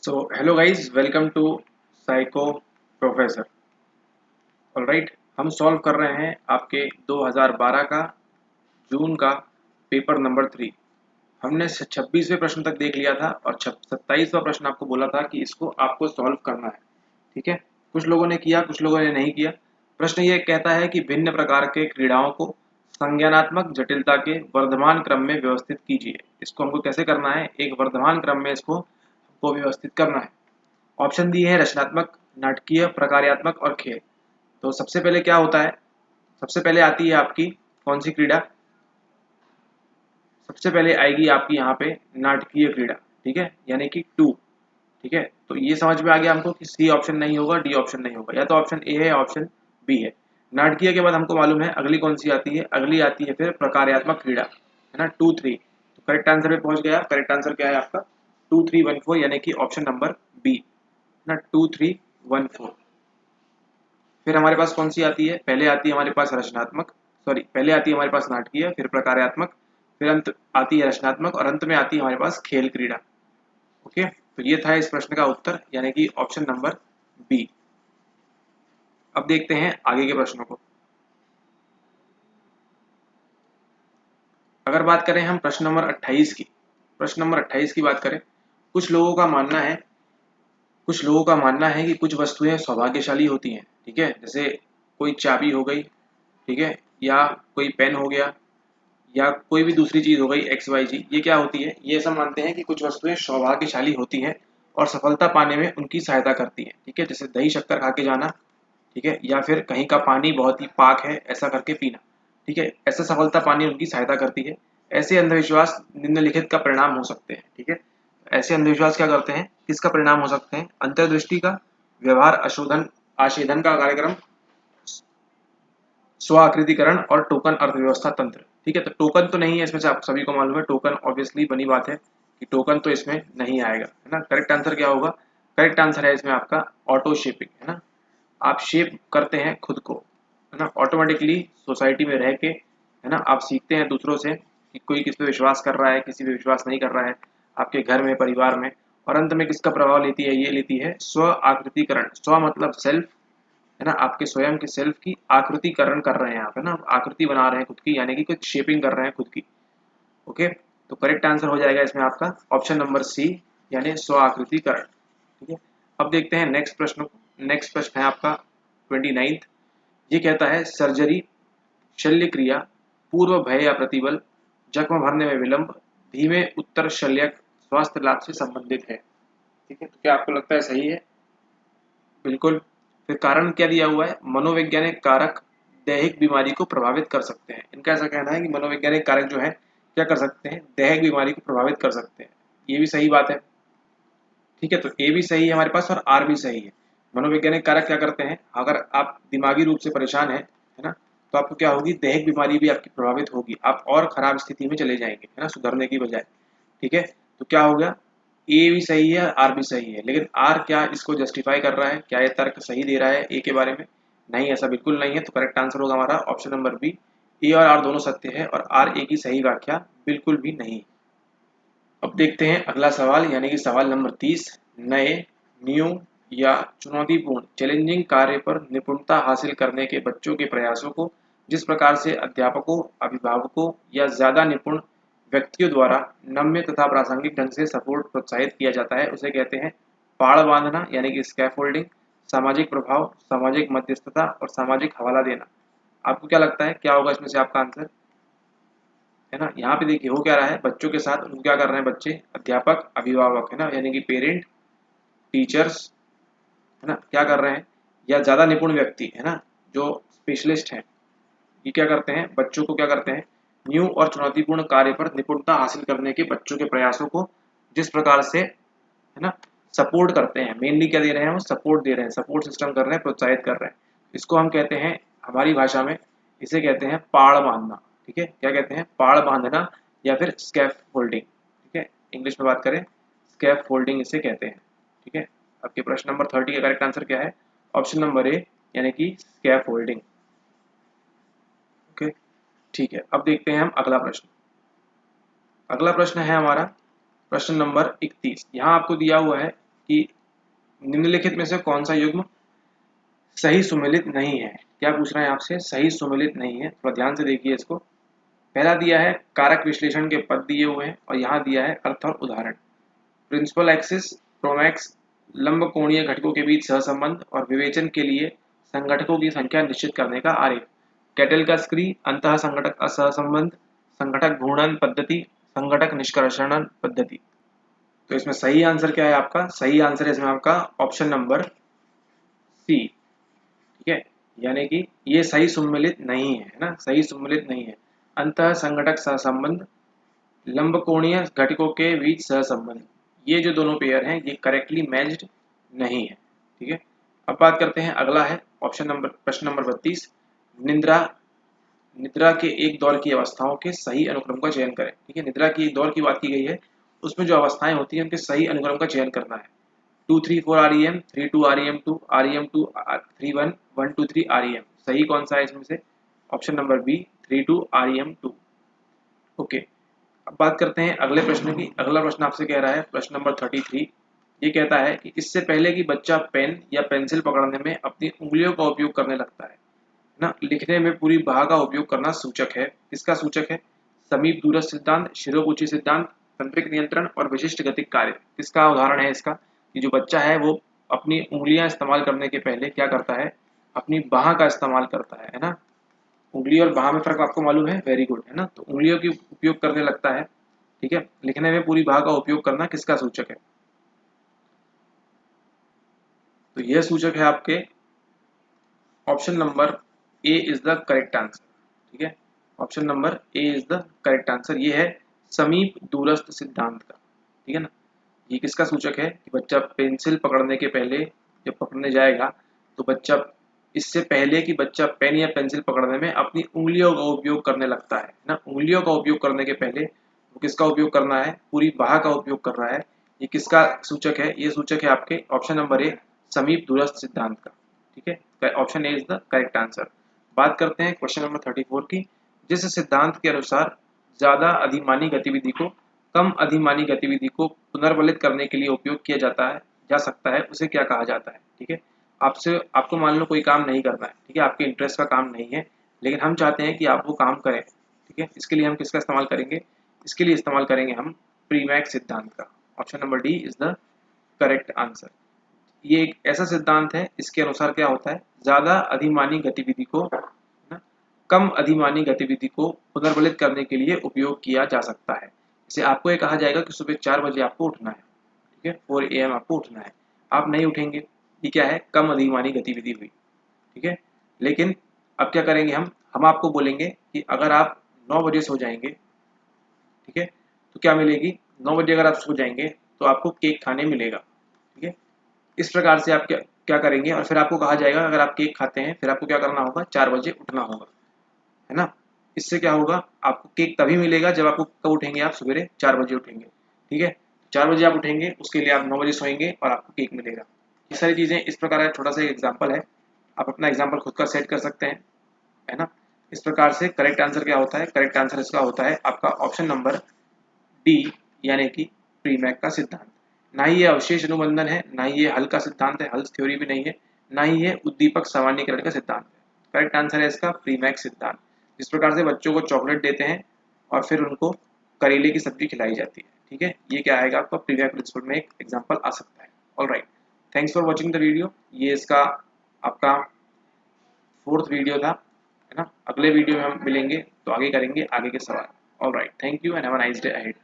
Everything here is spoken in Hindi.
So hello guys, welcome to psycho professor. Alright, हम सॉल्व कर रहे हैं आपके 2012 का जून का पेपर नंबर 3। हमने 26वें प्रश्न तक देख लिया था और 27वां प्रश्न आपको बोला था कि इसको आपको सॉल्व करना है। ठीक है, कुछ लोगों ने किया, कुछ लोगों ने नहीं किया। प्रश्न ये कहता है कि भिन्न प्रकार के क्रीड़ाओं को संज्ञानात्मक जटिलता के वर्धमान क्रम में व्यवस्थित कीजिए। इसको हमको कैसे करना है? एक वर्धमान क्रम में इसको हमको व्यवस्थित करना है। ऑप्शन दिए हैं रचनात्मक, नाटकीय, प्रकार्यात्मक और खेल। तो सबसे पहले क्या होता है? सबसे पहले आती है आपकी कौन सी क्रीड़ा? सबसे पहले आएगी आपकी यहाँ पे नाटकीय क्रीड़ा। ठीक है, यानी कि 2। ठीक है, तो ये समझ में आ गया हमको कि सी ऑप्शन नहीं होगा, डी ऑप्शन नहीं होगा, या तो ऑप्शन ए है या ऑप्शन बी है। नाटकीय के बाद हमको मालूम है अगली कौन सी आती है, अगली आती है फिर प्रकार्यात्मक क्रीड़ा, है ना, 2-3। तो करेक्ट आंसर पे पहुंच गया। करेक्ट आंसर क्या है आपका? 2-3-1-4, यानी कि ऑप्शन नंबर बी ना, 2-3-1-4। फिर हमारे पास कौन सी आती है? पहले आती है हमारे पास रचनात्मक, सॉरी, पहले आती है हमारे पास नाटकीय, फिर प्रकार्यात्मक, फिर अंत आती है रचनात्मक और अंत में आती है हमारे पास खेल क्रीड़ा। ओके, तो ये था इस प्रश्न का उत्तर, यानी कि ऑप्शन नंबर बी। अब देखते हैं आगे के प्रश्नों को। अगर बात करें हम प्रश्न नंबर 28 की, प्रश्न नंबर 28 की बात करें, कुछ लोगों का मानना है कुछ लोगों का मानना है कि कुछ वस्तुएं सौभाग्यशाली होती हैं। ठीक है, जैसे कोई चाबी हो गई, ठीक है, या कोई पेन हो गया, या कोई भी दूसरी चीज हो गई एक्स वाई जी। ये क्या होती है? ये सब मानते हैं कि कुछ वस्तुएं सौभाग्यशाली होती हैं और सफलता पाने में उनकी सहायता करती हैं। ठीक है, जैसे दही शक्कर खा के जाना, ठीक है, या फिर कहीं का पानी बहुत ही पाक है ऐसा करके पीना। ठीक है, ऐसा सफलता पानी उनकी सहायता करती है। ऐसे अंधविश्वास निम्नलिखित का परिणाम हो सकते हैं। ठीक है, ऐसे अंधविश्वास क्या करते हैं, किसका परिणाम हो सकते हैं? अंतर्दृष्टि का, व्यवहार अशोधन आशेधन का कार्यक्रम, स्व आकृतिकरण और टोकन अर्थव्यवस्था तंत्र। ठीक है, तो टोकन तो नहीं है इसमें से, आप सभी को मालूम है टोकन, ऑब्वियसली बनी बात है कि टोकन तो इसमें नहीं आएगा, है ना। करेक्ट आंसर क्या होगा? करेक्ट आंसर है इसमें आपका ऑटो शेपिंग, है ना। आप शेप करते हैं खुद को, है ना, ऑटोमेटिकली सोसाइटी में रह के, है ना। आप सीखते हैं दूसरों से कि कोई किस पे विश्वास कर रहा है, किसी पे विश्वास नहीं कर रहा है, आपके घर में, परिवार में। और अंत में किसका प्रभाव लेती है? ये लेती है स्व आकृतिकरण। स्व मतलब सेल्फ, है ना, आपके स्वयं के सेल्फ की आकृतिकरण कर रहे हैं आप, है ना, आकृति बना रहे हैं खुद की, यानी कि कुछ शेपिंग कर रहे हैं खुद की। ओके, तो करेक्ट आंसर हो जाएगा इसमें आपका ऑप्शन नंबर सी, यानी स्व आकृतिकरण। ठीक है, अब देखते हैं नेक्स्ट प्रश्न। नेक्स्ट प्रश्न है आपका 29th। ये कहता है सर्जरी, शल्य क्रिया, पूर्व भय या प्रतिबल, जख्म भरने में विलंब, धीमे उत्तर शल्यक स्वास्थ्य लाभ से संबंधित है। ठीक है, तो क्या आपको लगता है सही है? बिल्कुल। फिर कारण क्या दिया हुआ है? मनोवैज्ञानिक कारक दैहिक बीमारी को प्रभावित कर सकते हैं। इनका ऐसा कहना है कि मनोवैज्ञानिक कारक जो है क्या कर सकते हैं? दैहिक बीमारी को प्रभावित कर सकते हैं। ये भी सही बात है। ठीक है, तो ए भी सही है हमारे पास और आर भी सही है। मनोवैज्ञानिक कारक क्या करते हैं? अगर आप दिमागी रूप से परेशान हैं, है ना, तो आपको क्या होगी? दैहिक बीमारी भी आपकी प्रभावित होगी, आप और खराब स्थिति में चले जाएंगे, है ना, सुधरने की बजाय। ठीक है, तो क्या हो गया? ए भी सही है, आर भी सही है, लेकिन आर क्या इसको जस्टिफाई कर रहा है? क्या ये तर्क सही दे रहा है ए के बारे में? नहीं, ऐसा बिल्कुल नहीं है। तो करेक्ट आंसर होगा हमारा ऑप्शन नंबर बी। ए और आर दोनों सत्य है और आर ए की सही व्याख्या बिल्कुल भी नहीं। अब देखते हैं अगला सवाल, यानी कि सवाल नंबर 30। नए, न्यू या चुनौतीपूर्ण चैलेंजिंग कार्य पर निपुणता हासिल करने के बच्चों के प्रयासों को जिस प्रकार से अध्यापकों, अभिभावकों या ज्यादा निपुण व्यक्तियों द्वारा नम्य तथा प्रासंगिक ढंग से सपोर्ट प्रोत्साहित किया जाता है, उसे कहते हैं पाड़ बांधना, यानी कि स्कैफोल्डिंग, सामाजिक प्रभाव, सामाजिक मध्यस्थता और सामाजिक हवाला देना। आपको क्या लगता है क्या होगा इसमें से आपका आंसर? है ना, यहाँ पे देखिए हो क्या रहा है, बच्चों के साथ उनको क्या कर रहे हैं बच्चे? अध्यापक, अभिभावक, है ना, यानी कि पेरेंट, टीचर्स, है ना, क्या कर रहे हैं? या ज्यादा निपुण व्यक्ति, है ना, जो स्पेशलिस्ट हैं, ये क्या करते हैं? बच्चों को क्या करते हैं? न्यू और चुनौतीपूर्ण कार्य पर निपुणता हासिल करने के बच्चों के प्रयासों को जिस प्रकार से, है ना, सपोर्ट करते हैं। मेनली क्या दे रहे हैं? वो सपोर्ट दे रहे हैं, सपोर्ट सिस्टम कर रहे हैं, प्रोत्साहित कर रहे हैं। इसको हम कहते हैं हमारी भाषा में, इसे कहते हैं पाड़ बांधना। ठीक है, क्या कहते हैं? पाड़ बांधना या फिर स्कैफ फोल्डिंग। ठीक है, इंग्लिश में बात करें स्कैफ फोल्डिंग इसे कहते हैं। ठीक है, आपके प्रश्न नंबर 30 का करेक्ट आंसर क्या है? ऑप्शन नंबर ए, यानी कि स्कैफ फोल्डिंग। ओके, ठीक है, अब देखते हैं हम अगला प्रश्न। अगला प्रश्न है हमारा प्रश्न नंबर 31। यहाँ आपको दिया हुआ है कि निम्नलिखित में से कौन सा युग्म सही सुमेलित नहीं है। क्या पूछ रहा है आपसे, सही सुमेलित नहीं है, थोड़ा ध्यान से देखिए इसको। पहला दिया है कारक विश्लेषण के पद दिए हुए हैं और यहाँ दिया है अर्थ और उदाहरण। प्रिंसिपल एक्सिस, प्रोमैक्स, लंब कोणीय घटकों के बीच सहसंबंध और विवेचन के लिए संघटकों की संख्या निश्चित करने का आरेख। कैटल का स्क्री, अंतः संघटक असहसंबंध, संघटक घूर्णन पद्धति, संघटक निष्कर्षण पद्धति। तो इसमें सही आंसर क्या है आपका, सही आंसर है इसमें आपका ऑप्शन नंबर सी। ठीक है, यानी कि ये सही सुमेलित नहीं है ना, सही सुमेलित नहीं है। अंतः संघटक सहसंबंध, लंब कोणीय घटकों के बीच सहसंबंध, ये जो दोनों पेयर हैं ये करेक्टली मैच्ड नहीं है। ठीक है, अब बात करते हैं, अगला है प्रश्न नंबर 32। निद्रा के एक दौर की अवस्थाओं के सही अनुक्रम का चयन करें। ठीक है, निद्रा की एक दौर की बात की गई है, उसमें जो अवस्थाएं होती हैं उनके सही अनुक्रम का चयन करना है। 2 3 4 REM, 3 2 REM 2, REM 2 3 1, 1 2 3 REM। सही कौन सा है इसमें से, option number B 3 2 REM 2। Okay, अब बात करते हैं अगले प्रश्न की। अगला प्रश्न आपसे कह रहा है प्रश्न नंबर 33। ये कहता है कि इससे पहले कि बच्चा पेन या पेंसिल पकड़ने में अपनी उंगलियों का उपयोग करने लगता है ना, लिखने में पूरी बाह का उपयोग करना सूचक है। किसका सूचक है, समीप दूरस्थ सिद्धांत, शिरोकुची सिद्धांत, तंत्रिक नियंत्रण और विशिष्ट गतिक कार्य। किसका उदाहरण है इसका, कि जो बच्चा है वो अपनी उंगलियां इस्तेमाल करने के पहले क्या करता है, अपनी बाह का इस्तेमाल करता है ना। उंगली और बाह में फर्क आपको मालूम है, वेरी गुड, है ना। तो उंगलियों की उपयोग करने लगता है। ठीक है, लिखने में पूरी बाह का उपयोग करना किसका सूचक है, तो यह सूचक है आपके option number A is the correct answer. ठीक है, option number A is the correct answer, ये है समीप दूरस्थ सिद्धांत का। ठीक है ना, ये किसका सूचक है कि बच्चा पेंसिल पकड़ने के पहले जब पकड़ने जाएगा तो बच्चा, इससे पहले कि बच्चा पेन या पेंसिल पकड़ने में अपनी उंगलियों का उपयोग करने लगता है ना, उंगलियों का उपयोग करने के पहले वो किसका उपयोग करना है, पूरी बाह का उपयोग कर रहा है। ये किसका सूचक है, ये सूचक है आपके ऑप्शन नंबर ए समीप दूरस्थ सिद्धांत का। ठीक है, option A is the correct answer. बात करते हैं क्वेश्चन नंबर 34 की। जिस सिद्धांत के अनुसार ज्यादा अधिमानी गतिविधि को कम अधिमानी गतिविधि को पुनर्बलित करने के लिए उपयोग किया जा सकता है, उसे क्या कहा जाता है। ठीक है, आपको मान लो कोई काम नहीं करना है, ठीक है, आपके इंटरेस्ट का काम नहीं है, लेकिन हम चाहते हैं कि आप वो काम करें। ठीक है, इसके लिए हम किसका इस्तेमाल करेंगे, इसके लिए इस्तेमाल करेंगे हम प्रीमैक्स सिद्धांत का। Option number D is the correct answer. ये एक ऐसा सिद्धांत है, इसके अनुसार क्या होता है, ज्यादा अधिमानी गतिविधि को ना कम अधिमानी गतिविधि को पुनर्बलित करने के लिए उपयोग किया जा सकता है। इसे आपको ये कहा जाएगा कि सुबह 4 बजे आपको उठना है। ठीक है, 4 AM आपको उठना है, आप नहीं उठेंगे, ये क्या है, कम अधिमानी गतिविधि हुई। ठीक है, लेकिन अब क्या करेंगे हम आपको बोलेंगे कि अगर आप 9 बजे सो जाएंगे, ठीक है, तो क्या मिलेगी, 9 बजे अगर आप सो जाएंगे तो आपको केक खाने मिलेगा। ठीक है, इस प्रकार से आप क्या करेंगे, और फिर आपको कहा जाएगा अगर आप केक खाते हैं फिर आपको क्या करना होगा, 4 बजे उठना होगा, है ना। इससे क्या होगा, आपको केक तभी मिलेगा जब आपको कब उठेंगे, आप सवेरे 4 बजे उठेंगे। ठीक है, 4 बजे आप उठेंगे, उसके लिए आप 9 बजे सोएंगे और आपको केक मिलेगा। ये सारी चीज़ें इस प्रकार है, छोटा सा एक एग्जाम्पल है, आप अपना एग्जाम्पल खुद का सेट कर सकते हैं, है ना। इस प्रकार से करेक्ट आंसर क्या होता है, करेक्ट आंसर इसका होता है आपका ऑप्शन नंबर डी, यानी कि प्रीमैक का सिद्धांत। ना ही ये अवशेष अनुबंधन है, ना ही ये हल का सिद्धांत है, हल्स थ्योरी भी नहीं है, ना ही ये उद्दीपक सामान्यीकरण का सिद्धांत है। करेक्ट आंसर है इसका प्रीमैक सिद्धांत। जिस प्रकार से बच्चों को चॉकलेट देते हैं और फिर उनको करेले की सब्जी खिलाई जाती है। ठीक है, ये क्या आएगा आपका प्रीमैक प्रिंसिपल में एक एग्जाम्पल आ सकता है। Alright, thanks for watching the video. ये इसका आपका 4th वीडियो था, है ना। अगले वीडियो में हम मिलेंगे तो आगे करेंगे आगे के सवाल। Alright, thank you and have a nice day ahead.